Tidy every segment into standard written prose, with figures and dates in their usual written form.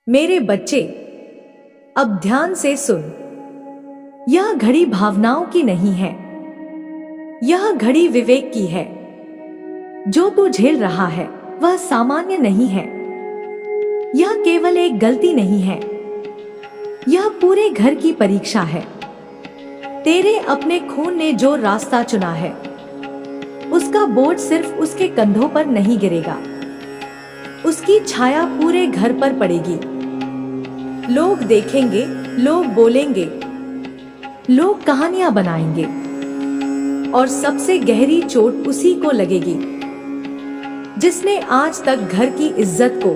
मेरे बच्चे, अब ध्यान से सुन। यह घड़ी भावनाओं की नहीं है, यह घड़ी विवेक की है। जो तू झेल रहा है वह सामान्य नहीं है। यह केवल एक गलती नहीं है, यह पूरे घर की परीक्षा है। तेरे अपने खून ने जो रास्ता चुना है, उसका बोझ सिर्फ उसके कंधों पर नहीं गिरेगा, उसकी छाया पूरे घर पर पड़ेगी। लोग देखेंगे, लोग बोलेंगे, लोग कहानियां बनाएंगे, और सबसे गहरी चोट उसी को लगेगी जिसने आज तक घर की इज्जत को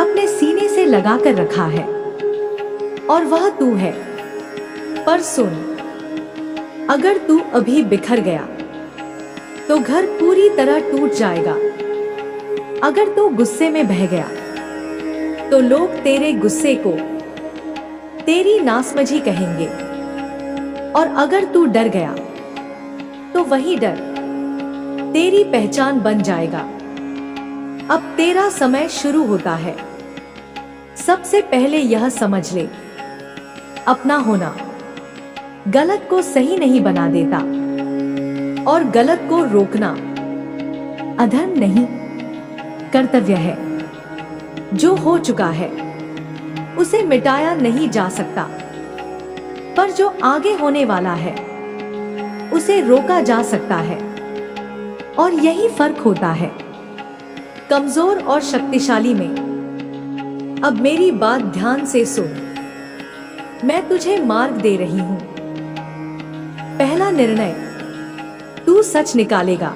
अपने सीने से लगाकर रखा है, और वह तू है। पर सुन, अगर तू अभी बिखर गया तो घर पूरी तरह टूट जाएगा। अगर तू गुस्से में बह गया तो लोग तेरे गुस्से को तेरी नासमझी कहेंगे, और अगर तू डर गया तो वही डर तेरी पहचान बन जाएगा। अब तेरा समय शुरू होता है। सबसे पहले यह समझ ले, अपना होना गलत को सही नहीं बना देता, और गलत को रोकना अधर्म नहीं, कर्तव्य है। जो हो चुका है उसे मिटाया नहीं जा सकता, पर जो आगे होने वाला है उसे रोका जा सकता है। और यही फर्क होता है कमजोर और शक्तिशाली में। अब मेरी बात ध्यान से सुन, मैं तुझे मार्ग दे रही हूं। पहला निर्णय, तू सच निकालेगा,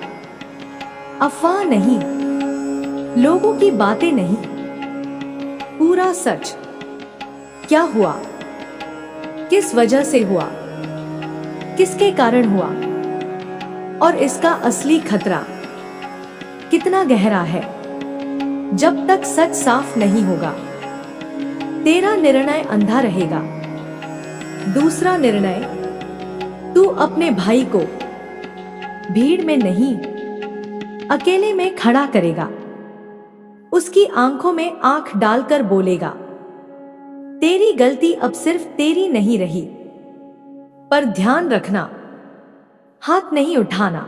अफवाह नहीं, लोगों की बातें नहीं, पूरा सच। क्या हुआ, किस वजह से हुआ, किसके कारण हुआ, और इसका असली खतरा कितना गहरा है। जब तक सच साफ नहीं होगा तेरा निर्णय अंधा रहेगा। दूसरा निर्णय, तू अपने भाई को भीड़ में नहीं, अकेले में खड़ा करेगा। उसकी आंखों में आंख डालकर बोलेगा, तेरी गलती अब सिर्फ तेरी नहीं रही, पर ध्यान रखना, हाथ नहीं उठाना,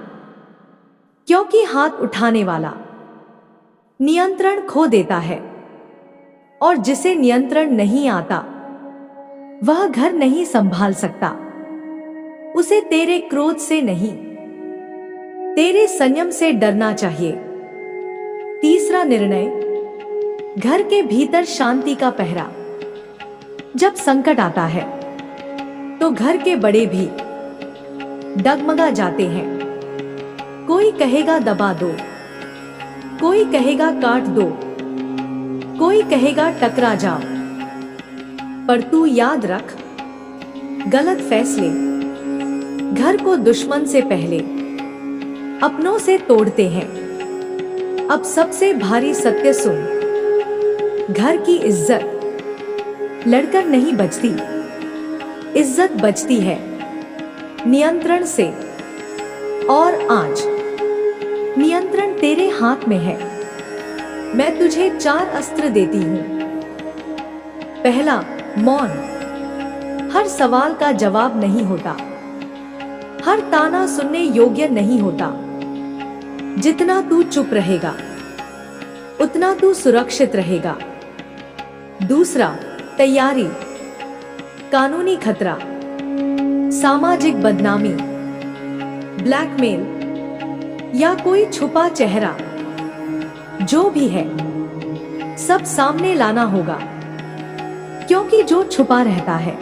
क्योंकि हाथ उठाने वाला नियंत्रण खो देता है, और जिसे नियंत्रण नहीं आता वह घर नहीं संभाल सकता। उसे तेरे क्रोध से नहीं, तेरे संयम से डरना चाहिए। तीसरा निर्णय, घर के भीतर शांति का पहरा। जब संकट आता है तो घर के बड़े भी डगमगा जाते हैं। कोई कहेगा दबा दो, कोई कहेगा काट दो, कोई कहेगा टकरा जाओ, पर तू याद रख, गलत फैसले घर को दुश्मन से पहले अपनों से तोड़ते हैं। अब सबसे भारी सत्य सुन, घर की इज्जत लड़कर नहीं बचती, इज्जत बचती है नियंत्रण से। और आज नियंत्रण तेरे हाथ में है। मैं तुझे 4 अस्त्र देती हूं। पहला, मौन। हर सवाल का जवाब नहीं होता, हर ताना सुनने योग्य नहीं होता। जितना तू चुप रहेगा उतना तू सुरक्षित रहेगा। दूसरा, तैयारी। कानूनी खतरा, सामाजिक बदनामी, ब्लैकमेल या कोई छुपा चेहरा, जो भी है सब सामने लाना होगा, क्योंकि जो छुपा रहता है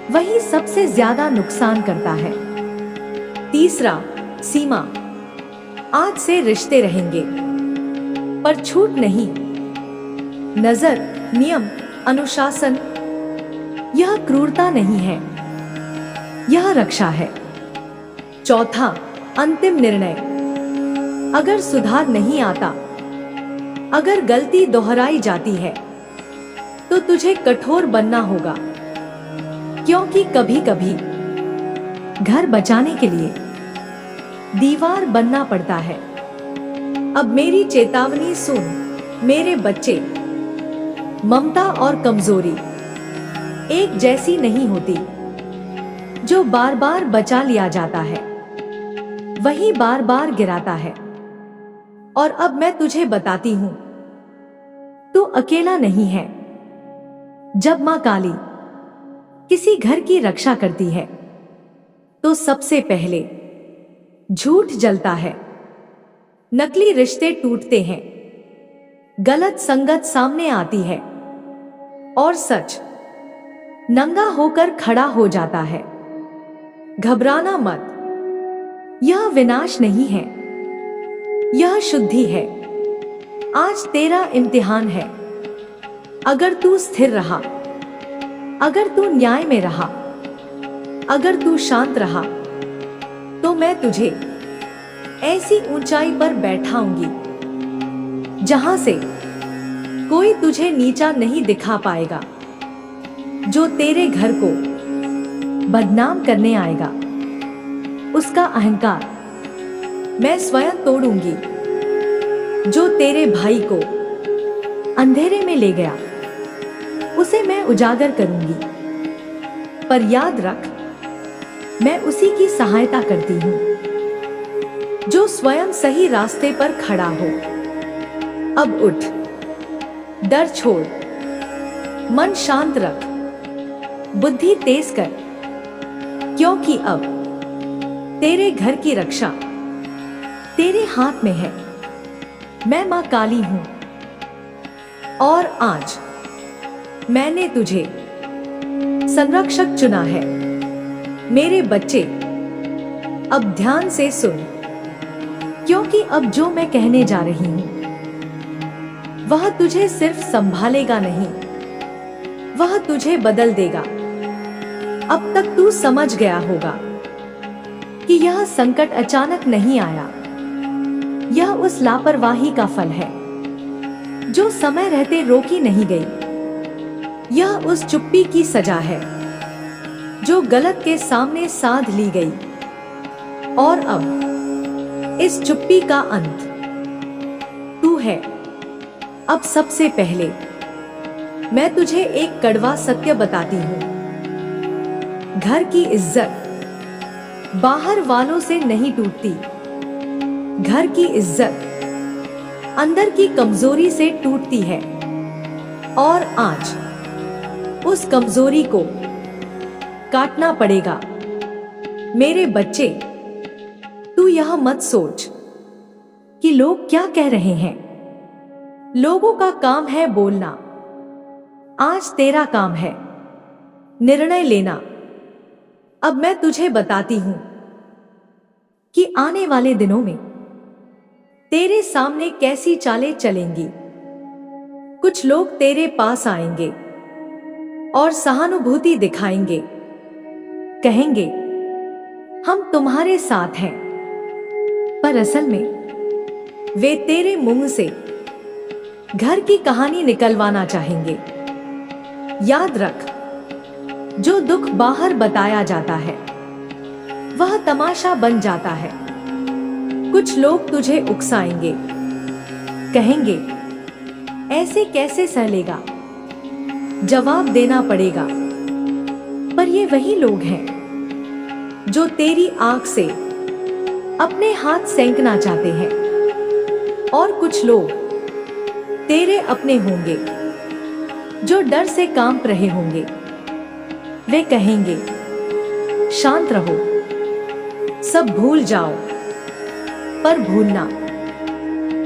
वही सबसे ज्यादा नुकसान करता है। तीसरा, सीमा। आज से रिश्ते रहेंगे, पर छूट नहीं। नजर, नियम, अनुशासन, यह क्रूरता नहीं है, यह रक्षा है। चौथा, अंतिम निर्णय। अगर सुधार नहीं आता, अगर गलती दोहराई जाती है, तो तुझे कठोर बनना होगा, क्योंकि कभी कभी घर बचाने के लिए दीवार बनना पड़ता है। अब मेरी चेतावनी सुन, मेरे बच्चे। ममता और कमजोरी एक जैसी नहीं होती। जो बार बार बचा लिया जाता है वही बार बार गिराता है। और अब मैं तुझे बताती हूं, तू अकेला नहीं है। जब मां काली किसी घर की रक्षा करती है तो सबसे पहले झूठ जलता है, नकली रिश्ते टूटते हैं, गलत संगत सामने आती है और सच नंगा होकर खड़ा हो जाता है। घबराना मत, यह विनाश नहीं है, यह शुद्धि है। आज तेरा इम्तिहान है। अगर तू स्थिर रहा, अगर तू न्याय में रहा, अगर तू शांत रहा, तो मैं तुझे ऐसी ऊंचाई पर बैठाऊंगी जहां से कोई तुझे नीचा नहीं दिखा पाएगा। जो तेरे घर को बदनाम करने आएगा उसका अहंकार मैं स्वयं तोड़ूंगी। जो तेरे भाई को अंधेरे में ले गया उसे मैं उजागर करूंगी। पर याद रख, मैं उसी की सहायता करती हूं जो स्वयं सही रास्ते पर खड़ा हो। अब उठ, डर छोड़, मन शांत रख, बुद्धि तेज कर, क्योंकि अब तेरे घर की रक्षा तेरे हाथ में है। मैं मां काली हूं और आज मैंने तुझे संरक्षक चुना है। मेरे बच्चे, अब ध्यान से सुन, क्योंकि अब जो मैं कहने जा रही हूं वह तुझे सिर्फ संभालेगा नहीं, वह तुझे बदल देगा। अब तक तू समझ गया होगा कि यह संकट अचानक नहीं आया, यह उस लापरवाही का फल है जो समय रहते रोकी नहीं गई। यह उस चुप्पी की सजा है जो गलत के सामने साध ली गई। और अब इस चुप्पी का अंत तू है। अब सबसे पहले मैं तुझे एक कड़वा सत्य बताती हूं। घर की इज्जत बाहर वालों से नहीं टूटती। घर की इज्जत अंदर की कमजोरी से टूटती है। और आज उस कमजोरी को काटना पड़ेगा। मेरे बच्चे, तू यह मत सोच कि लोग क्या कह रहे हैं। लोगों का काम है बोलना, आज तेरा काम है निर्णय लेना। अब मैं तुझे बताती हूं कि आने वाले दिनों में तेरे सामने कैसी चालें चलेंगी। कुछ लोग तेरे पास आएंगे और सहानुभूति दिखाएंगे, कहेंगे हम तुम्हारे साथ हैं, पर असल में वे तेरे मुंह से घर की कहानी निकलवाना चाहेंगे। याद रख, जो दुख बाहर बताया जाता है वह तमाशा बन जाता है। कुछ लोग तुझे उकसाएंगे, कहेंगे ऐसे कैसे सह लेगा, जवाब देना पड़ेगा। पर ये वही लोग हैं जो तेरी आंख से अपने हाथ सेंकना चाहते हैं। और कुछ लोग तेरे अपने होंगे जो डर से कांप रहे होंगे। वे कहेंगे शांत रहो, सब भूल जाओ। पर भूलना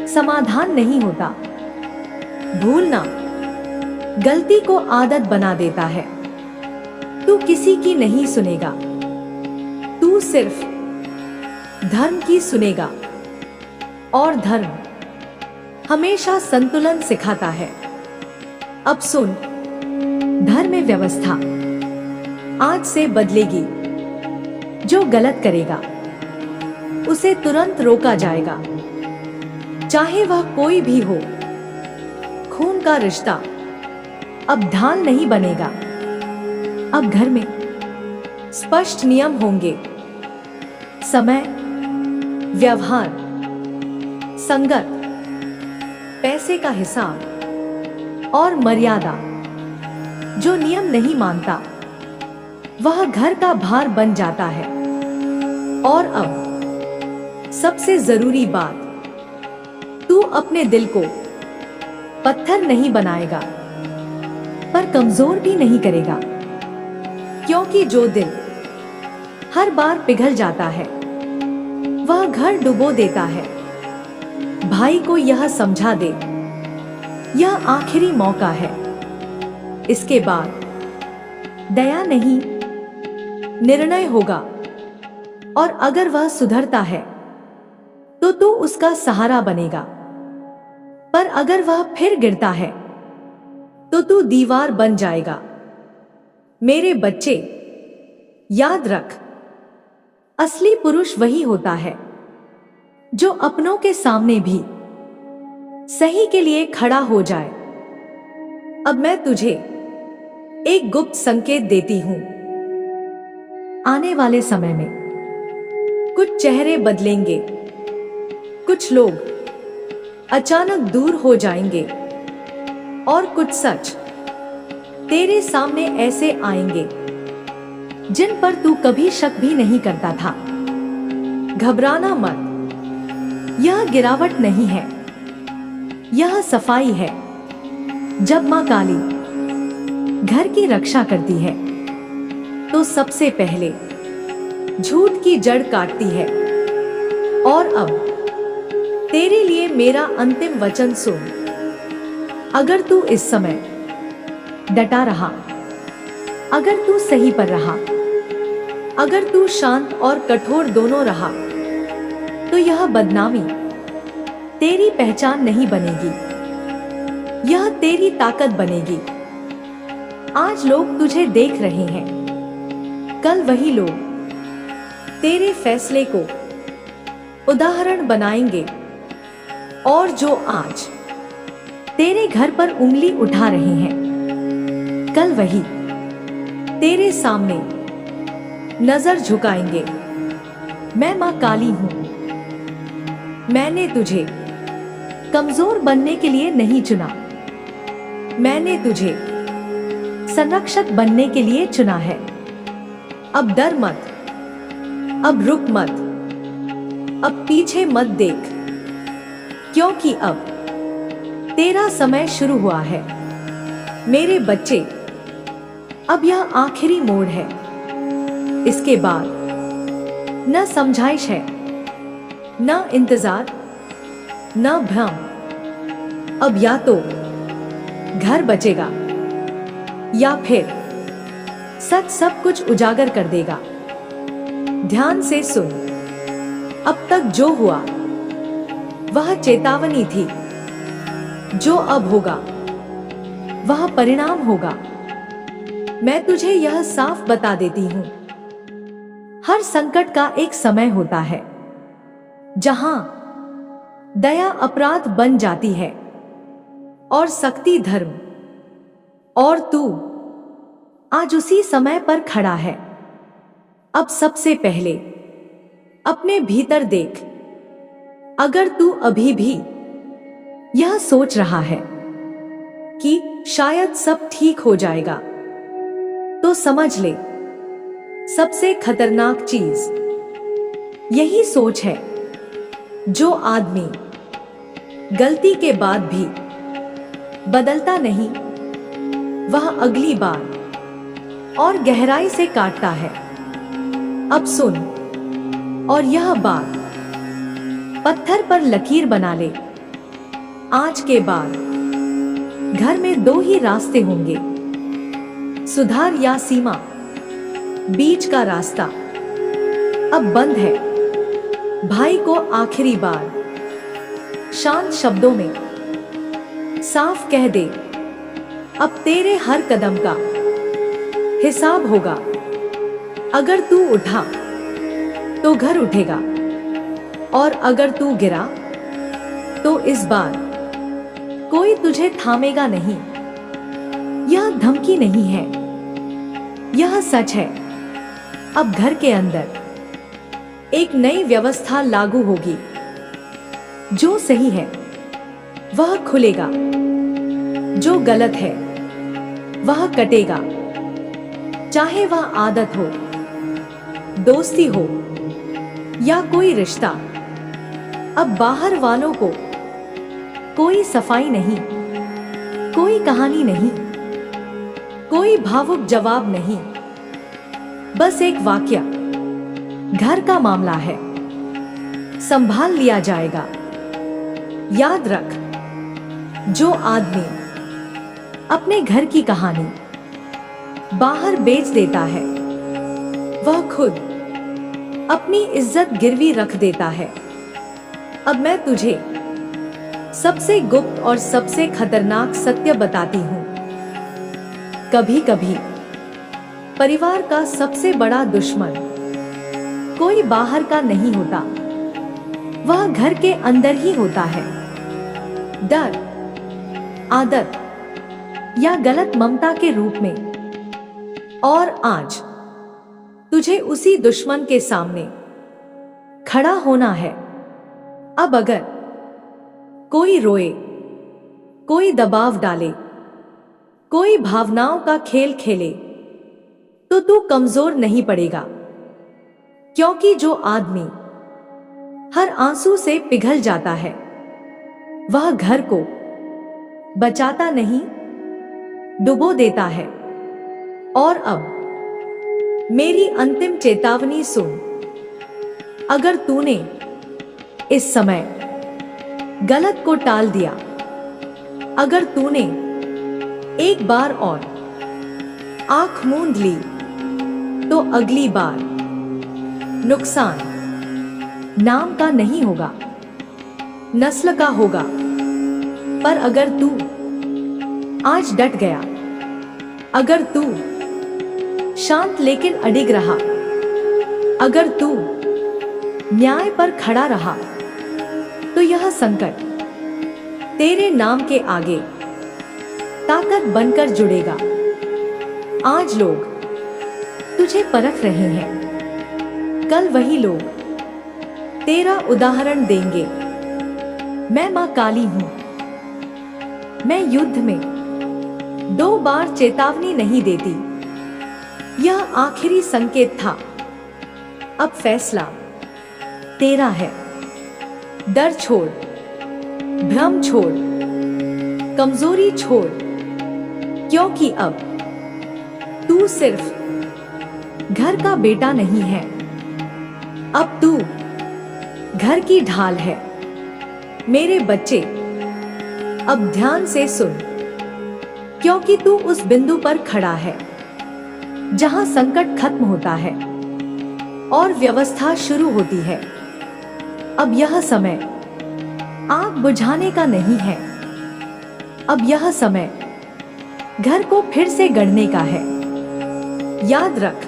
समाधान नहीं होता। भूलना गलती को आदत बना देता है। तू किसी की नहीं सुनेगा, तू सिर्फ धर्म की सुनेगा। और धर्म हमेशा संतुलन सिखाता है। अब सुन, धर्म में व्यवस्था आज से बदलेगी। जो गलत करेगा उसे तुरंत रोका जाएगा, चाहे वह कोई भी हो। खून का रिश्ता अब ढाल नहीं बनेगा। अब घर में स्पष्ट नियम होंगे। समय, व्यवहार, संगत, पैसे का हिसाब, और मर्यादा। जो नियम नहीं मानता वह घर का भार बन जाता है। और अब सबसे जरूरी बात, तू अपने दिल को पत्थर नहीं बनाएगा पर कमजोर भी नहीं करेगा, क्योंकि जो दिल हर बार पिघल जाता है वह घर डुबो देता है। भाई को यह समझा दे, यह आखिरी मौका है। इसके बाद दया नहीं, निर्णय होगा। और अगर वह सुधरता है तो तू उसका सहारा बनेगा, पर अगर वह फिर गिरता है तो तू दीवार बन जाएगा। मेरे बच्चे, याद रख, असली पुरुष वही होता है जो अपनों के सामने भी सही के लिए खड़ा हो जाए। अब मैं तुझे एक गुप्त संकेत देती हूं। आने वाले समय में कुछ चेहरे बदलेंगे, कुछ लोग अचानक दूर हो जाएंगे और कुछ सच तेरे सामने ऐसे आएंगे जिन पर तू कभी शक भी नहीं करता था। घबराना मत, यह गिरावट नहीं है, यह सफाई है। जब मां काली घर की रक्षा करती है तो सबसे पहले झूठ की जड़ काटती है। और अब तेरे लिए मेरा अंतिम वचन सुन। अगर तू इस समय डटा रहा, अगर तू सही पर रहा, अगर तू शांत और कठोर दोनों रहा, तो यह बदनामी तेरी पहचान नहीं बनेगी, यह तेरी ताकत बनेगी। आज लोग तुझे देख रहे हैं, कल वही लोग तेरे फैसले को उदाहरण बनाएंगे। और जो आज तेरे घर पर उंगली उठा रहे हैं, कल वही तेरे सामने नजर झुकाएंगे। मैं मां काली हूं। मैंने तुझे कमजोर बनने के लिए नहीं चुना, मैंने तुझे संरक्षक बनने के लिए चुना है। अब डर मत, अब रुक मत, अब पीछे मत देख, क्योंकि अब तेरा समय शुरू हुआ है। मेरे बच्चे, अब यह आखिरी मोड़ है। इसके बाद न समझाइश है, न इंतजार, न भ्रम। अब या तो घर बचेगा या फिर सच सब कुछ उजागर कर देगा। ध्यान से सुन, अब तक जो हुआ वह चेतावनी थी, जो अब होगा वह परिणाम होगा। मैं तुझे यह साफ बता देती हूं, हर संकट का एक समय होता है जहां दया अपराध बन जाती है और शक्ति धर्म। और तू आज उसी समय पर खड़ा है। अब सबसे पहले अपने भीतर देख। अगर तू अभी भी यह सोच रहा है कि शायद सब ठीक हो जाएगा, तो समझ ले, सबसे खतरनाक चीज यही सोच है। जो आदमी गलती के बाद भी बदलता नहीं, वह अगली बार और गहराई से काटता है। अब सुन, और यह बात पत्थर पर लकीर बना ले। आज के बाद घर में दो ही रास्ते होंगे, सुधार या सीमा। बीच का रास्ता अब बंद है। भाई को आखिरी बार शांत शब्दों में साफ कह दे, अब तेरे हर कदम का हिसाब होगा। अगर तू उठा तो घर उठेगा, और अगर तू गिरा तो इस बार कोई तुझे थामेगा नहीं। यह धमकी नहीं है, यह सच है। अब घर के अंदर एक नई व्यवस्था लागू होगी। जो सही है वह खुलेगा, जो गलत है वह कटेगा, चाहे वह आदत हो, दोस्ती हो या कोई रिश्ता। अब बाहर वालों को कोई सफाई नहीं, कोई कहानी नहीं, कोई भावुक जवाब नहीं, बस एक वाकया, घर का मामला है, संभाल लिया जाएगा। याद रख, जो आदमी अपने घर की कहानी बाहर बेच देता है, वह खुद अपनी इज्जत गिरवी रख देता है। अब मैं तुझे सबसे गुप्त और सबसे खतरनाक सत्य बताती हूं। कभी कभी परिवार का सबसे बड़ा दुश्मन कोई बाहर का नहीं होता, वह घर के अंदर ही होता है। डर, आदत या गलत ममता के रूप में। और आज तुझे उसी दुश्मन के सामने खड़ा होना है। अब अगर कोई रोए, कोई दबाव डाले, कोई भावनाओं का खेल खेले, तो तू कमजोर नहीं पड़ेगा, क्योंकि जो आदमी हर आंसू से पिघल जाता है, वह घर को बचाता नहीं, डुबो देता है। और अब मेरी अंतिम चेतावनी सुन। अगर तूने इस समय गलत को टाल दिया, अगर तूने एक बार और आंख मूंद ली, तो अगली बार नुकसान नाम का नहीं होगा, नस्ल का होगा। पर अगर तू आज डट गया, अगर तू शांत लेकिन अडिग रहा, अगर तू न्याय पर खड़ा रहा, तो यह संकट तेरे नाम के आगे ताकत बनकर जुड़ेगा। आज लोग तुझे परख रहे हैं, कल वही लोग तेरा उदाहरण देंगे। मैं मां काली हूं। मैं युद्ध में 2 बार चेतावनी नहीं देती। यह आखिरी संकेत था। अब फैसला तेरा है। डर छोड़, भ्रम छोड़, कमजोरी छोड़, क्योंकि अब तू सिर्फ घर का बेटा नहीं है, अब तू घर की ढाल है। मेरे बच्चे, अब ध्यान से सुन, क्योंकि तू उस बिंदु पर खड़ा है जहां संकट खत्म होता है और व्यवस्था शुरू होती है। अब यह समय आग बुझाने का नहीं है, अब यह समय घर को फिर से गढ़ने का है। याद रख,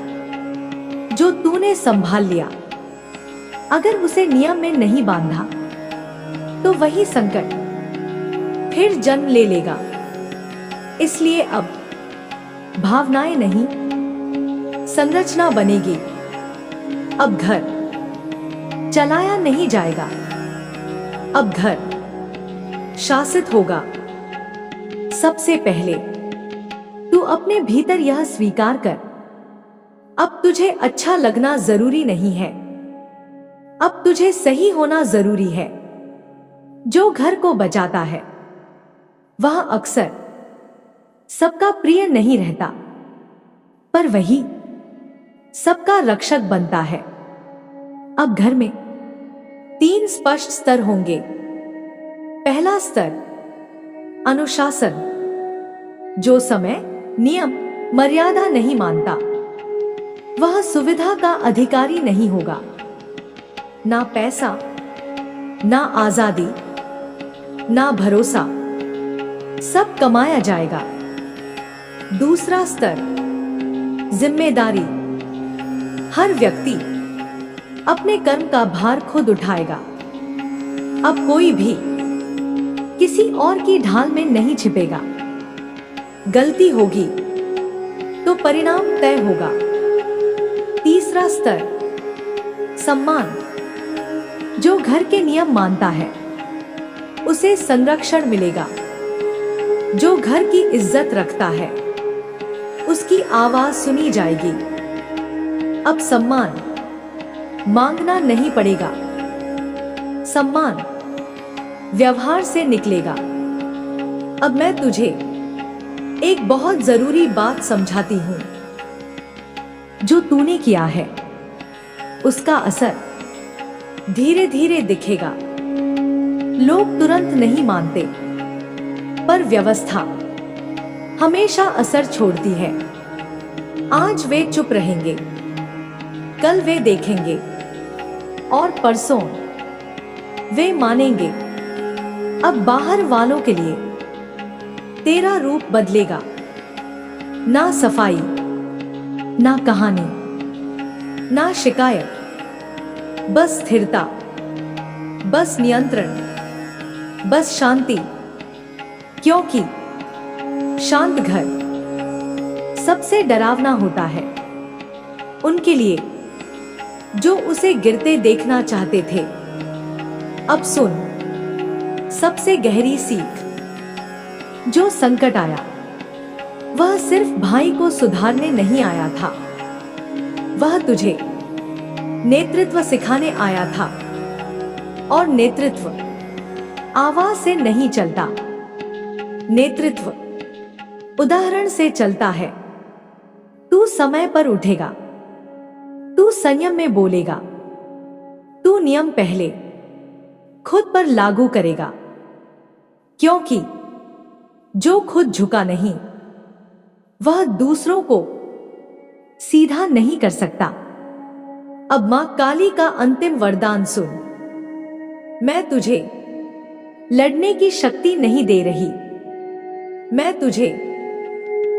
जो तूने संभाल लिया, अगर उसे नियम में नहीं बांधा, तो वही संकट फिर जन्म ले लेगा। इसलिए अब भावनाएं नहीं, संरचना बनेगी। अब घर चलाया नहीं जाएगा, अब घर शासित होगा। सबसे पहले तू अपने भीतर यह स्वीकार कर, अब तुझे अच्छा लगना जरूरी नहीं है, अब तुझे सही होना जरूरी है। जो घर को बचाता है, वह अक्सर सबका प्रिय नहीं रहता, पर वही सबका रक्षक बनता है। अब घर में 3 स्पष्ट स्तर होंगे। पहला स्तर अनुशासन। जो समय, नियम, मर्यादा नहीं मानता, वह सुविधा का अधिकारी नहीं होगा। ना पैसा, ना आजादी, ना भरोसा, सब कमाया जाएगा। दूसरा स्तर जिम्मेदारी। हर व्यक्ति अपने कर्म का भार खुद उठाएगा। अब कोई भी किसी और की ढाल में नहीं छिपेगा। गलती होगी तो परिणाम तय होगा। तीसरा स्तर सम्मान। जो घर के नियम मानता है, उसे संरक्षण मिलेगा। जो घर की इज्जत रखता है उसकी आवाज सुनी जाएगी। अब सम्मान मांगना नहीं पड़ेगा, सम्मान व्यवहार से निकलेगा। अब मैं तुझे एक बहुत जरूरी बात समझाती हूं। जो तूने किया है उसका असर धीरे धीरे दिखेगा। लोग तुरंत नहीं मानते, पर व्यवस्था हमेशा असर छोड़ती है। आज वे चुप रहेंगे, कल वे देखेंगे और परसों वे मानेंगे। अब बाहर वालों के लिए तेरा रूप बदलेगा। ना सफाई, ना कहानी, ना शिकायत, बस स्थिरता, बस नियंत्रण, बस शांति। क्योंकि शांत घर सबसे डरावना होता है उनके लिए जो उसे गिरते देखना चाहते थे। अब सुन सबसे गहरी सीख। जो संकट आया वह सिर्फ भाई को सुधारने नहीं आया था, वह तुझे नेतृत्व सिखाने आया था। और नेतृत्व आवाज से नहीं चलता, नेतृत्व उदाहरण से चलता है। तू समय पर उठेगा, तू संयम में बोलेगा, तू नियम पहले खुद पर लागू करेगा। क्योंकि जो खुद झुका नहीं वह दूसरों को सीधा नहीं कर सकता। अब मां काली का अंतिम वरदान सुन। मैं तुझे लड़ने की शक्ति नहीं दे रही, मैं तुझे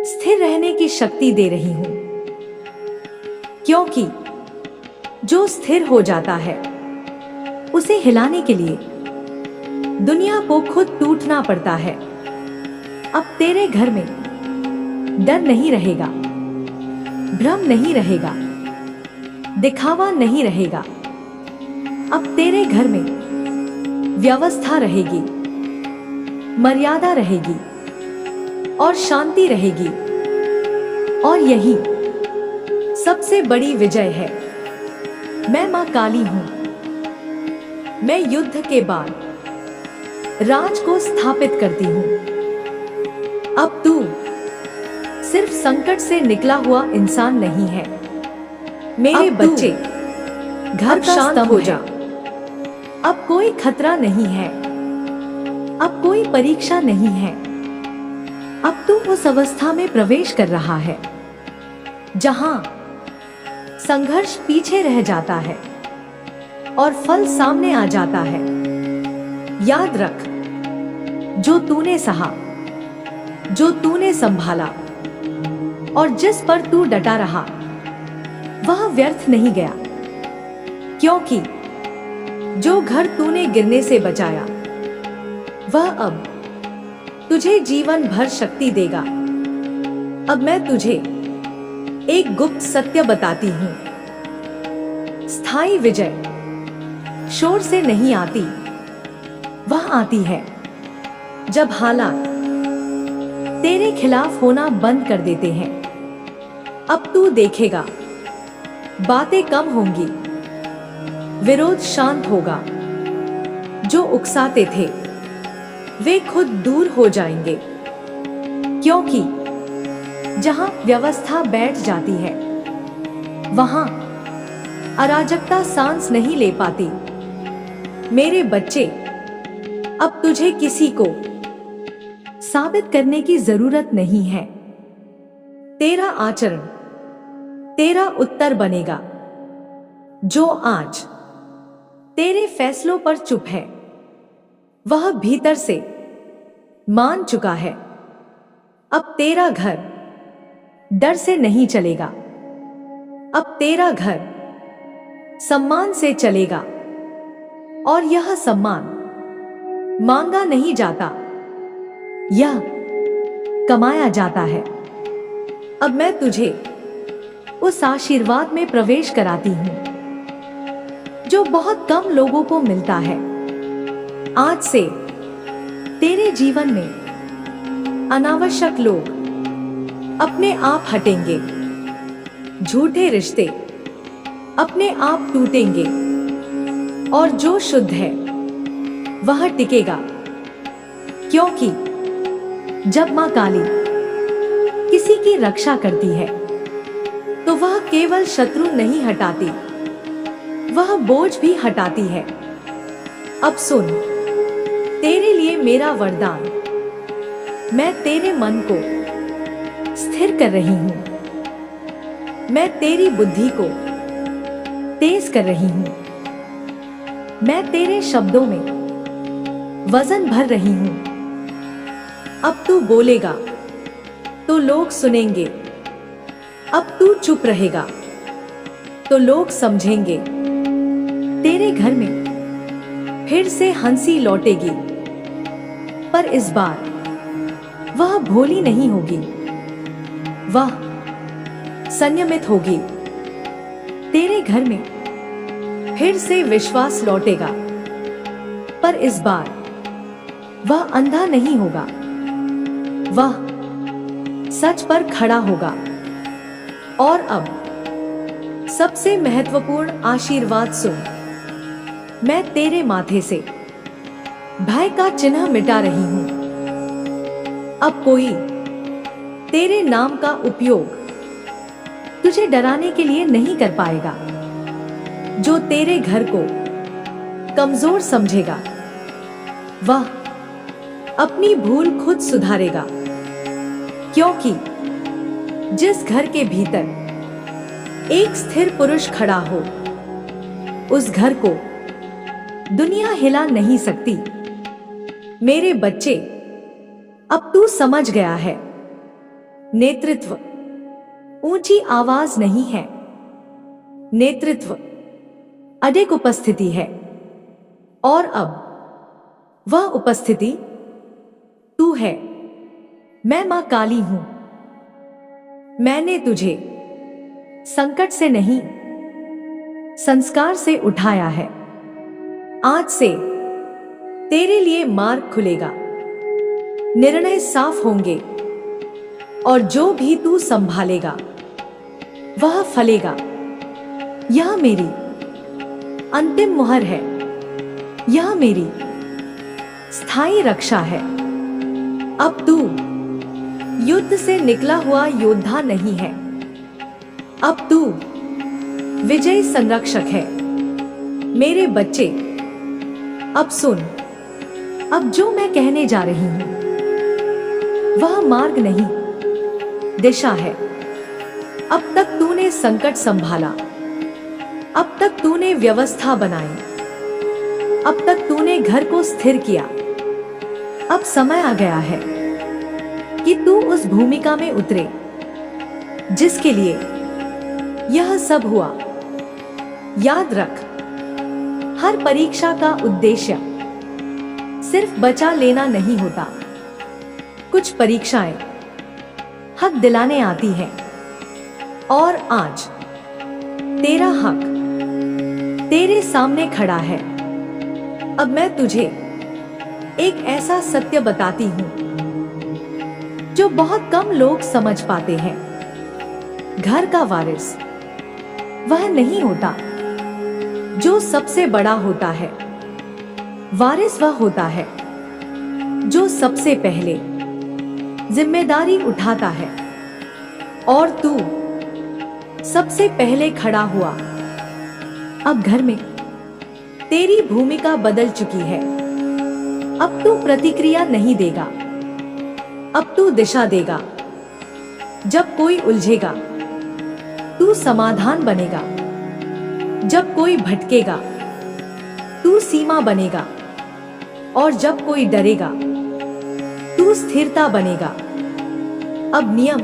स्थिर रहने की शक्ति दे रही हूं। क्योंकि जो स्थिर हो जाता है उसे हिलाने के लिए दुनिया को खुद टूटना पड़ता है। अब तेरे घर में डर नहीं रहेगा, भ्रम नहीं रहेगा, दिखावा नहीं रहेगा। अब तेरे घर में व्यवस्था रहेगी, मर्यादा रहेगी और शांति रहेगी। और यही सबसे बड़ी विजय है। मैं मां काली हूं। मैं युद्ध के बाद राज को स्थापित करती हूं। अब तू सिर्फ संकट से निकला हुआ इंसान नहीं है। मेरे बच्चे घर का शांत हो जा। अब कोई खतरा नहीं है, अब कोई परीक्षा नहीं है। अब तू उस अवस्था में प्रवेश कर रहा है जहां संघर्ष पीछे रह जाता है और फल सामने आ जाता है। याद रख, जो तूने सहा, जो तूने संभाला और जिस पर तू डटा रहा वह व्यर्थ नहीं गया। क्योंकि जो घर तूने गिरने से बचाया वह अब तुझे जीवन भर शक्ति देगा। अब मैं तुझे एक गुप्त सत्य बताती हूं। स्थायी विजय शोर से नहीं आती, वह आती है जब हालात तेरे खिलाफ होना बंद कर देते हैं। अब तू देखेगा, बातें कम होंगी, विरोध शांत होगा। जो उकसाते थे वे खुद दूर हो जाएंगे। क्योंकि जहां व्यवस्था बैठ जाती है वहां अराजकता सांस नहीं ले पाती। मेरे बच्चे, अब तुझे किसी को साबित करने की जरूरत नहीं है। तेरा आचरण तेरा उत्तर बनेगा। जो आज तेरे फैसलों पर चुप है वह भीतर से मान चुका है। अब तेरा घर डर से नहीं चलेगा, अब तेरा घर सम्मान से चलेगा। और यह सम्मान मांगा नहीं जाता, यह कमाया जाता है। अब मैं तुझे उस आशीर्वाद में प्रवेश कराती हूं जो बहुत कम लोगों को मिलता है। आज से तेरे जीवन में अनावश्यक लोग अपने आप हटेंगे, झूठे रिश्ते अपने आप टूटेंगे, और जो शुद्ध है वह टिकेगा। क्योंकि जब मां काली किसी की रक्षा करती है तो वह केवल शत्रु नहीं हटाती, वह बोझ भी हटाती है। अब सुन, तेरे लिए मेरा वरदान। मैं तेरे मन को स्थिर कर रही हूं, मैं तेरी बुद्धि को तेज कर रही हूं, मैं तेरे शब्दों में वजन भर रही हूं। अब तू बोलेगा तो लोग सुनेंगे, अब तू चुप रहेगा तो लोग समझेंगे। तेरे घर में फिर से हंसी लौटेगी, पर इस बार वह भोली नहीं होगी, वह संयमित होगी। तेरे घर में फिर से विश्वास लौटेगा, पर इस बार वह अंधा नहीं होगा, वह सच पर खड़ा होगा। और अब सबसे महत्वपूर्ण आशीर्वाद सुन। मैं तेरे माथे से भय का चिन्ह मिटा रही हूं। अब कोई तेरे नाम का उपयोग तुझे डराने के लिए नहीं कर पाएगा। जो तेरे घर को कमजोर समझेगा वह अपनी भूल खुद सुधारेगा। क्योंकि जिस घर के भीतर एक स्थिर पुरुष खड़ा हो, उस घर को दुनिया हिला नहीं सकती। मेरे बच्चे, अब तू समझ गया है, नेतृत्व ऊंची आवाज नहीं है, नेतृत्व अडिग उपस्थिति है। और अब वह उपस्थिति तू है। मैं मां काली हूं। मैंने तुझे संकट से नहीं, संस्कार से उठाया है। आज से तेरे लिए मार्ग खुलेगा, निर्णय साफ होंगे, और जो भी तू संभालेगा वह फलेगा। यह मेरी अंतिम मुहर है, यह मेरी स्थायी रक्षा है। अब तू युद्ध से निकला हुआ योद्धा नहीं है, अब तू विजयी संरक्षक है। मेरे बच्चे, अब सुन, अब जो मैं कहने जा रही हूं वह मार्ग नहीं, दिशा है। अब तक तूने संकट संभाला, अब तक तूने व्यवस्था बनाई, अब तक तूने घर को स्थिर किया। अब समय आ गया है कि तू उस भूमिका में उतरे जिसके लिए यह सब हुआ। याद रख, हर परीक्षा का उद्देश्य सिर्फ बचा लेना नहीं होता। कुछ परीक्षाएं हक दिलाने आती हैं, और आज तेरा हक तेरे सामने खड़ा है। अब मैं तुझे एक ऐसा सत्य बताती हूं जो बहुत कम लोग समझ पाते हैं। घर का वारिस वह नहीं होता जो सबसे बड़ा होता है, वारिस वह होता है जो सबसे पहले जिम्मेदारी उठाता है। और तू सबसे पहले खड़ा हुआ। अब घर में तेरी भूमिका बदल चुकी है। अब तू प्रतिक्रिया नहीं देगा, अब तू दिशा देगा। जब कोई उलझेगा तू समाधान बनेगा, जब कोई भटकेगा तू सीमा बनेगा, और जब कोई डरेगा तू स्थिरता बनेगा। अब नियम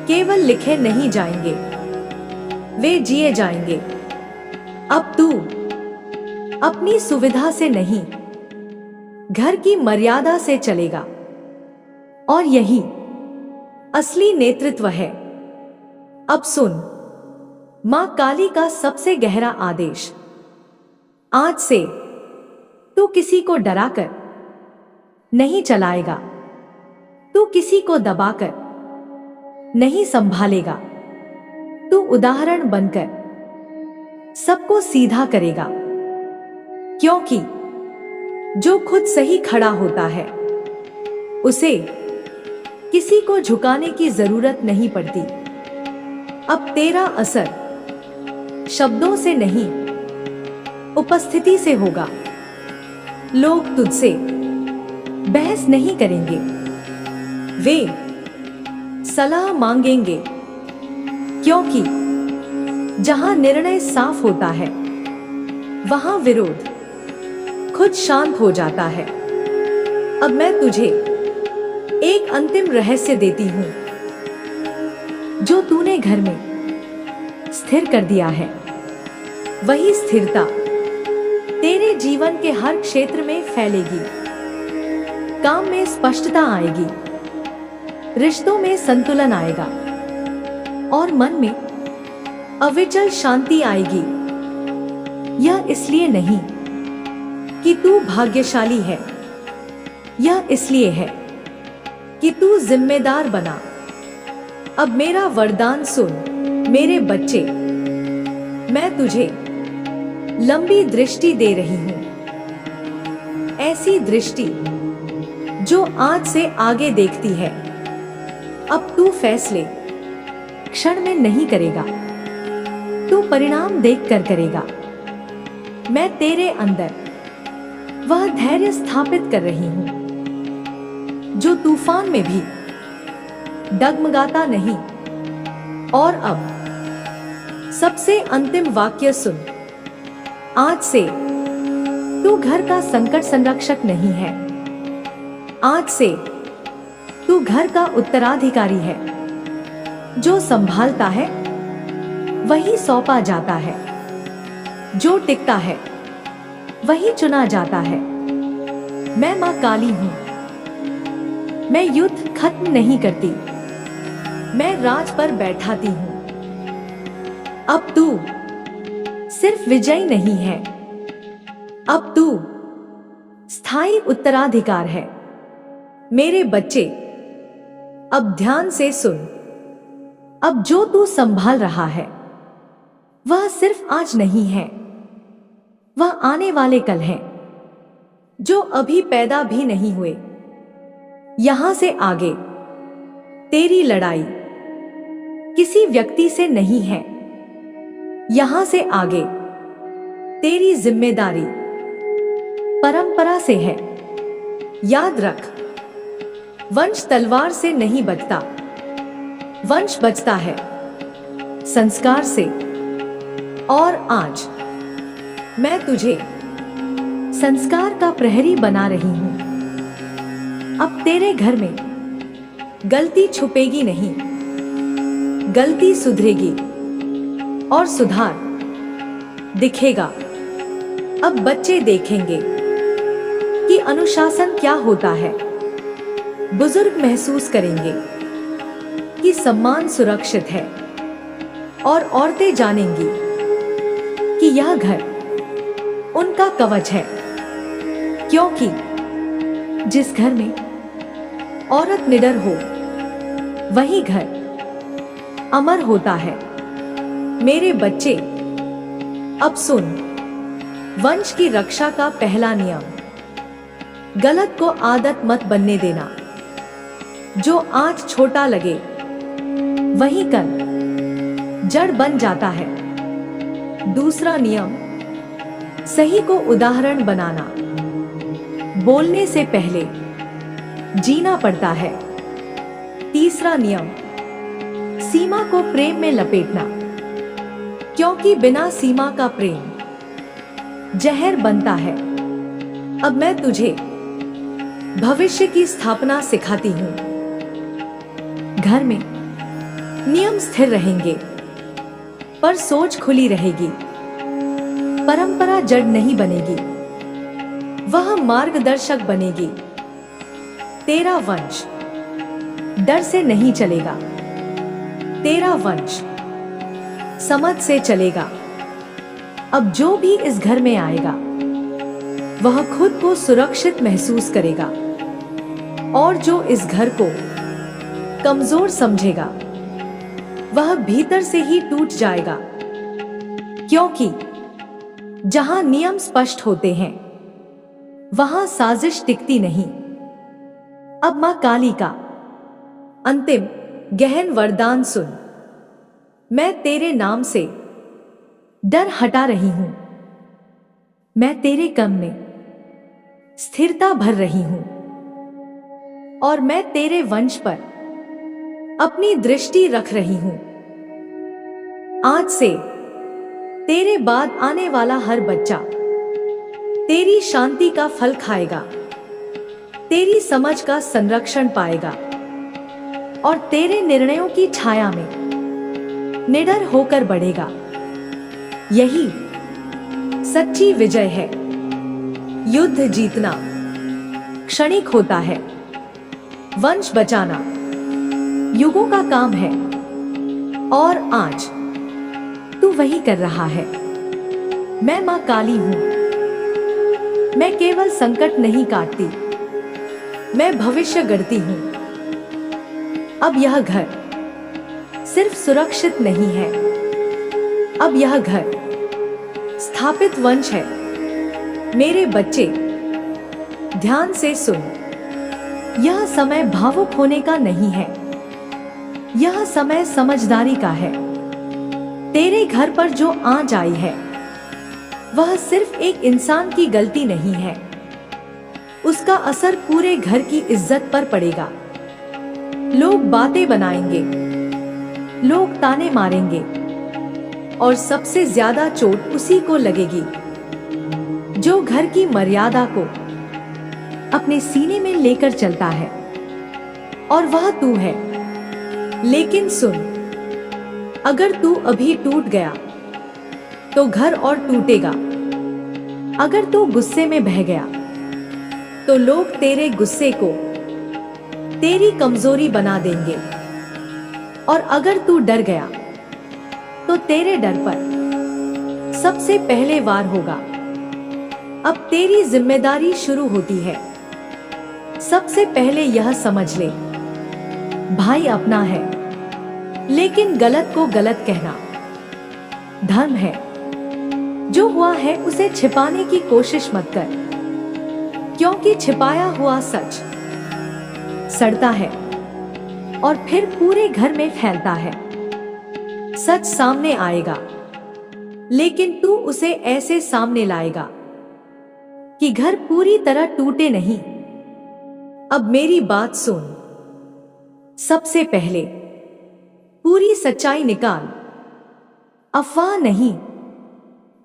केवल लिखे नहीं जाएंगे, वे जिए जाएंगे। अब तू अपनी सुविधा से नहीं, घर की मर्यादा से चलेगा, और यही असली नेतृत्व है। अब सुन, मां काली का सबसे गहरा आदेश। आज से तू किसी को डराकर नहीं चलाएगा, तू किसी को दबाकर नहीं संभालेगा। तू उदाहरण बनकर सबको सीधा करेगा, क्योंकि जो खुद सही खड़ा होता है उसे किसी को झुकाने की जरूरत नहीं पड़ती। अब तेरा असर शब्दों से नहीं, उपस्थिति से होगा। लोग तुझसे बहस नहीं करेंगे, वे सलाह मांगेंगे, क्योंकि जहां निर्णय साफ होता है वहां विरोध खुद शांत हो जाता है। अब मैं तुझे एक अंतिम रहस्य देती हूं, जो तूने घर में स्थिर कर दिया है, वही स्थिरता तेरे जीवन के हर क्षेत्र में फैलेगी। काम में स्पष्टता आएगी, रिश्तों में संतुलन आएगा और मन में अविचल शांति आएगी। यह इसलिए नहीं कि तू भाग्यशाली है, यह इसलिए है कि तू जिम्मेदार बना। अब मेरा वरदान सुन मेरे बच्चे, मैं तुझे लंबी दृष्टि दे रही हूं, ऐसी दृष्टि जो आज से आगे देखती है। अब तू फैसले क्षण में नहीं करेगा, तू परिणाम देखकर करेगा। मैं तेरे अंदर वह धैर्य स्थापित कर रही हूं जो तूफान में भी डगमगाता नहीं। और अब सबसे अंतिम वाक्य सुन, आज से तू घर का संकट संरक्षक नहीं है, आज से तू घर का उत्तराधिकारी है। जो संभालता है वही सौंपा जाता है, जो टिकता है वही चुना जाता है। मैं मां काली हूं, मैं युद्ध खत्म नहीं करती, मैं राज पर बैठाती हूं। अब तू सिर्फ विजयी नहीं है, अब तू स्थायी उत्तराधिकार है। मेरे बच्चे, अब ध्यान से सुन। अब जो तू संभाल रहा है वह सिर्फ आज नहीं है, वह आने वाले कल है, जो अभी पैदा भी नहीं हुए। यहां से आगे तेरी लड़ाई किसी व्यक्ति से नहीं है, यहां से आगे तेरी जिम्मेदारी परंपरा से है। याद रख, वंश तलवार से नहीं बचता, वंश बचता है संस्कार से। और आज मैं तुझे संस्कार का प्रहरी बना रही हूं। अब तेरे घर में गलती छुपेगी नहीं, गलती सुधरेगी और सुधार दिखेगा। अब बच्चे देखेंगे कि अनुशासन क्या होता है, बुजुर्ग महसूस करेंगे कि सम्मान सुरक्षित है, और औरतें जानेंगी कि यह घर उनका कवच है। क्योंकि जिस घर में औरत निडर हो वही घर अमर होता है। मेरे बच्चे, अब सुन, वंश की रक्षा का पहला नियम, गलत को आदत मत बनने देना। जो आज छोटा लगे वही कल जड़ बन जाता है। दूसरा नियम, सही को उदाहरण बनाना। बोलने से पहले जीना पड़ता है। तीसरा नियम, सीमा को प्रेम में लपेटना, क्योंकि बिना सीमा का प्रेम जहर बनता है। अब मैं तुझे भविष्य की स्थापना सिखाती हूं। घर में नियम स्थिर रहेंगे, पर सोच खुली रहेगी। परंपरा जड़ नहीं बनेगी, वह मार्गदर्शक बनेगी। तेरा वंश डर से नहीं चलेगा, तेरा वंश समझ से चलेगा। अब जो भी इस घर में आएगा वह खुद को सुरक्षित महसूस करेगा, और जो इस घर को कमजोर समझेगा वह भीतर से ही टूट जाएगा, क्योंकि जहां नियम स्पष्ट होते हैं वहां साजिश टिकती नहीं। अब मां काली का अंतिम गहन वरदान सुन। मैं तेरे नाम से डर हटा रही हूं। मैं तेरे कम में स्थिरता भर रही हूं और मैं तेरे वंश पर अपनी दृष्टि रख रही हूं। आज से तेरे बाद आने वाला हर बच्चा तेरी शांति का फल खाएगा, तेरी समझ का संरक्षण पाएगा और तेरे निर्णयों की छाया में निडर होकर बढ़ेगा। यही सच्ची विजय है। युद्ध जीतना क्षणिक होता है, वंश बचाना युगों का काम है और आज तू वही कर रहा है। मैं मां काली हूं। मैं केवल संकट नहीं काटती, मैं भविष्य गढ़ती हूं। अब यह घर सिर्फ सुरक्षित नहीं है, अब यह घर स्थापित वंश है। मेरे बच्चे ध्यान से सुन, यह समय भावुक होने का नहीं है, यह समय समझदारी का है। तेरे घर पर जो आंच आई है वह सिर्फ एक इंसान की गलती नहीं है, उसका असर पूरे घर की इज्जत पर पड़ेगा। लोग बातें बनाएंगे, लोग ताने मारेंगे और सबसे ज्यादा चोट उसी को लगेगी जो घर की मर्यादा को अपने सीने में लेकर चलता है, और वह तू है। लेकिन सुन, अगर तू अभी टूट गया तो घर और टूटेगा। अगर तू गुस्से में बह गया तो लोग तेरे गुस्से को तेरी कमजोरी बना देंगे, और अगर तू डर गया तो तेरे डर पर सबसे पहले वार होगा। अब तेरी जिम्मेदारी शुरू होती है। सबसे पहले यह समझ ले, भाई अपना है, लेकिन गलत को गलत कहना धर्म है। जो हुआ है उसे छिपाने की कोशिश मत कर, क्योंकि छिपाया हुआ सच सड़ता है और फिर पूरे घर में फैलता है। सच सामने आएगा, लेकिन तू उसे ऐसे सामने लाएगा कि घर पूरी तरह टूटे नहीं। अब मेरी बात सुन। सबसे पहले पूरी सच्चाई निकाल, अफवाह नहीं,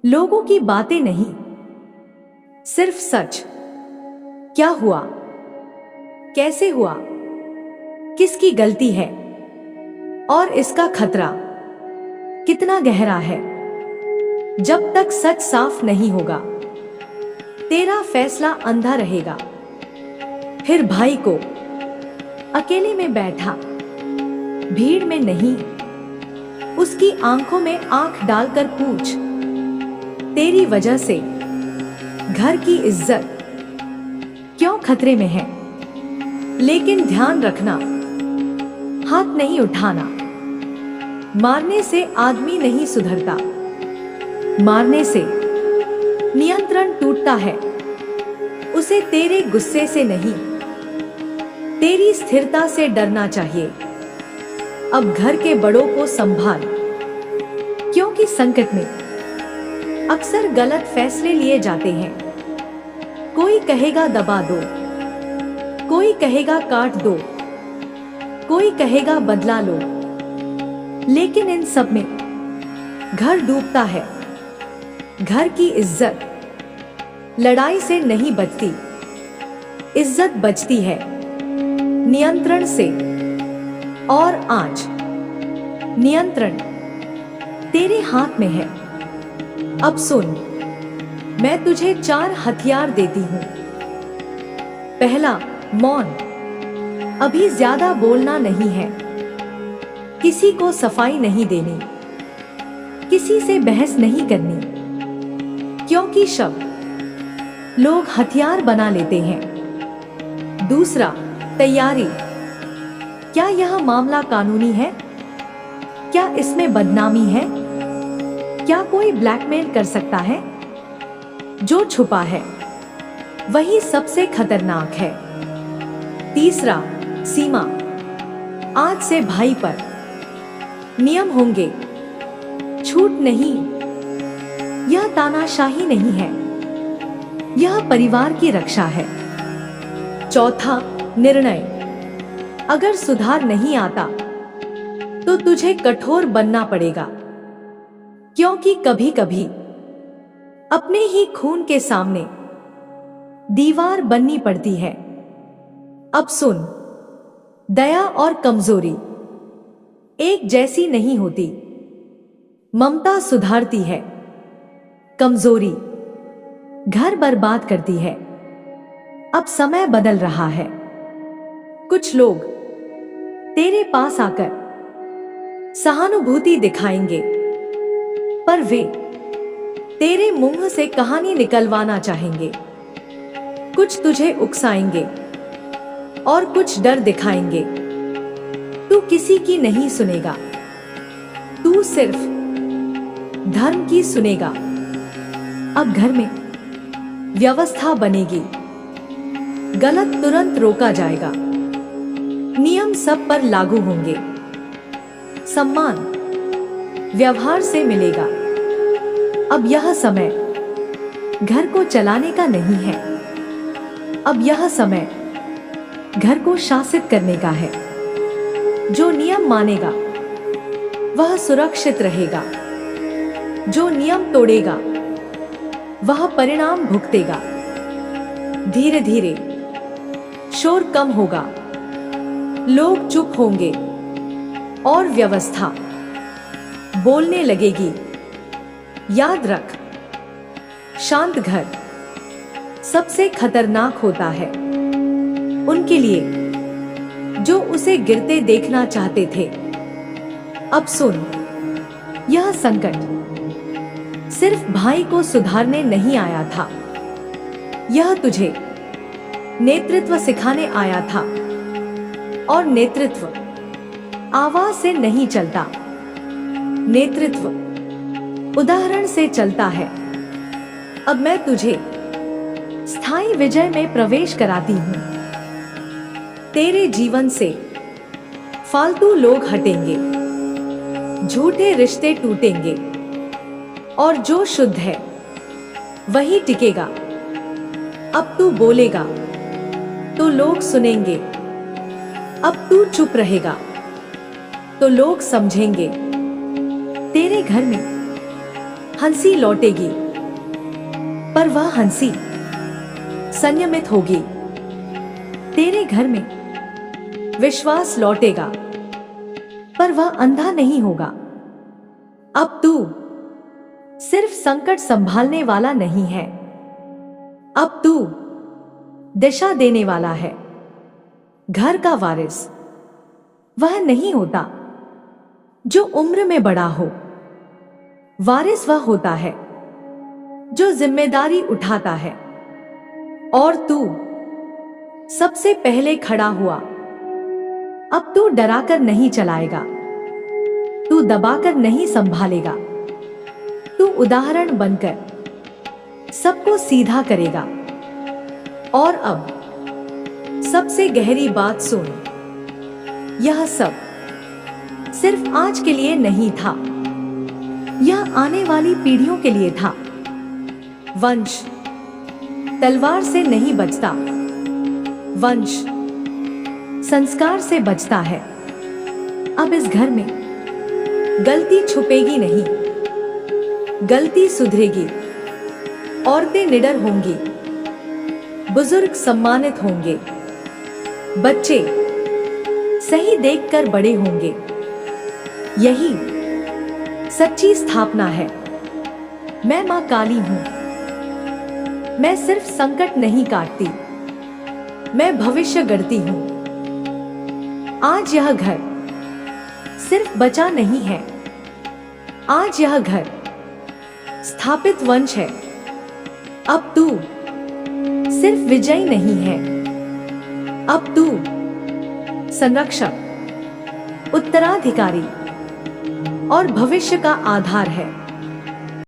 लोगों की बातें नहीं, सिर्फ सच। क्या हुआ, कैसे हुआ, किसकी गलती है और इसका खतरा कितना गहरा है। जब तक सच साफ नहीं होगा तेरा फैसला अंधा रहेगा। फिर भाई को अकेले में बैठा, भीड़ में नहीं, उसकी आंखों में आंख डालकर पूछ, तेरी वजह से घर की इज्जत क्यों खतरे में है। लेकिन ध्यान रखना, हाथ नहीं उठाना। मारने से आदमी नहीं सुधरता, मारने से नियंत्रण टूटता है। उसे तेरे गुस्से से नहीं, तेरी स्थिरता से डरना चाहिए। अब घर के बड़ों को संभाल, क्योंकि संकट में अक्सर गलत फैसले लिए जाते हैं। कोई कहेगा दबा दो, कोई कहेगा काट दो, कोई कहेगा बदला लो, लेकिन इन सब में घर डूबता है। घर की इज्जत लड़ाई से नहीं बचती, इज्जत बचती है नियंत्रण से। और आज नियंत्रण तेरे हाथ में है। अब सुन, मैं तुझे 4 हथियार देती हूं। पहला, मौन। अभी ज्यादा बोलना नहीं है, किसी को सफाई नहीं देनी, किसी से बहस नहीं करनी, क्योंकि शब्द लोग हथियार बना लेते हैं। दूसरा, तैयारी। क्या यह मामला कानूनी है? क्या इसमें बदनामी है? क्या कोई ब्लैकमेल कर सकता है? जो छुपा है वही सबसे खतरनाक है। तीसरा, सीमा। आज से भाई पर नियम होंगे, छूट नहीं। यह तानाशाही नहीं है, यह परिवार की रक्षा है। चौथा, निर्णय। अगर सुधार नहीं आता तो तुझे कठोर बनना पड़ेगा, क्योंकि कभी कभी अपने ही खून के सामने दीवार बननी पड़ती है। अब सुन, दया और कमजोरी एक जैसी नहीं होती। ममता सुधारती है, कमजोरी घर बर्बाद करती है। अब समय बदल रहा है। कुछ लोग तेरे पास आकर सहानुभूति दिखाएंगे, पर वे तेरे मुंह से कहानी निकलवाना चाहेंगे। कुछ तुझे उकसाएंगे और कुछ डर दिखाएंगे। तू किसी की नहीं सुनेगा, तू सिर्फ धर्म की सुनेगा। अब घर में व्यवस्था बनेगी, गलत तुरंत रोका जाएगा, नियम सब पर लागू होंगे, सम्मान व्यवहार से मिलेगा। अब यह समय घर को चलाने का नहीं है, अब यह समय घर को शासित करने का है। जो नियम मानेगा वह सुरक्षित रहेगा, जो नियम तोड़ेगा वह परिणाम भुगतेगा। धीरे धीरे शोर कम होगा, लोग चुप होंगे और व्यवस्था बोलने लगेगी। याद रख, शांत घर सबसे खतरनाक होता है उनके लिए जो उसे गिरते देखना चाहते थे। अब सुन, यह संकट सिर्फ भाई को सुधारने नहीं आया था, यह तुझे नेतृत्व सिखाने आया था। और नेतृत्व आवाज से नहीं चलता, नेतृत्व उदाहरण से चलता है। अब मैं तुझे स्थायी विजय में प्रवेश कराती हूं। तेरे जीवन से फालतू लोग हटेंगे, झूठे रिश्ते टूटेंगे और जो शुद्ध है वही टिकेगा। अब तू बोलेगा तो लोग सुनेंगे, अब तू चुप रहेगा तो लोग समझेंगे। तेरे घर में हंसी लौटेगी, पर वह हंसी संयमित होगी। तेरे घर में विश्वास लौटेगा, पर वह अंधा नहीं होगा। अब तू सिर्फ संकट संभालने वाला नहीं है, अब तू दिशा देने वाला है। घर का वारिस वह नहीं होता जो उम्र में बड़ा हो, वारिस वह होता है जो जिम्मेदारी उठाता है। और तू सबसे पहले खड़ा हुआ। अब तू डराकर नहीं चलाएगा, तू दबाकर नहीं संभालेगा, तू उदाहरण बनकर सबको सीधा करेगा। और अब सबसे गहरी बात सुन, यह सब सिर्फ आज के लिए नहीं था, यह आने वाली पीढ़ियों के लिए था। वंश तलवार से नहीं बचता, वंश संस्कार से बचता है। अब इस घर में गलती छुपेगी नहीं, गलती सुधरेगी। औरतें निडर होंगी, बुजुर्ग सम्मानित होंगे, बच्चे सही देखकर बड़े होंगे। यही सच्ची स्थापना है। मैं मां काली हूं, मैं सिर्फ संकट नहीं काटती, मैं भविष्य गढ़ती हूं। आज यह घर सिर्फ बचा नहीं है, आज यह घर स्थापित वंश है। अब तू सिर्फ विजयी नहीं है, अब तू संरक्षक, उत्तराधिकारी और भविष्य का आधार है।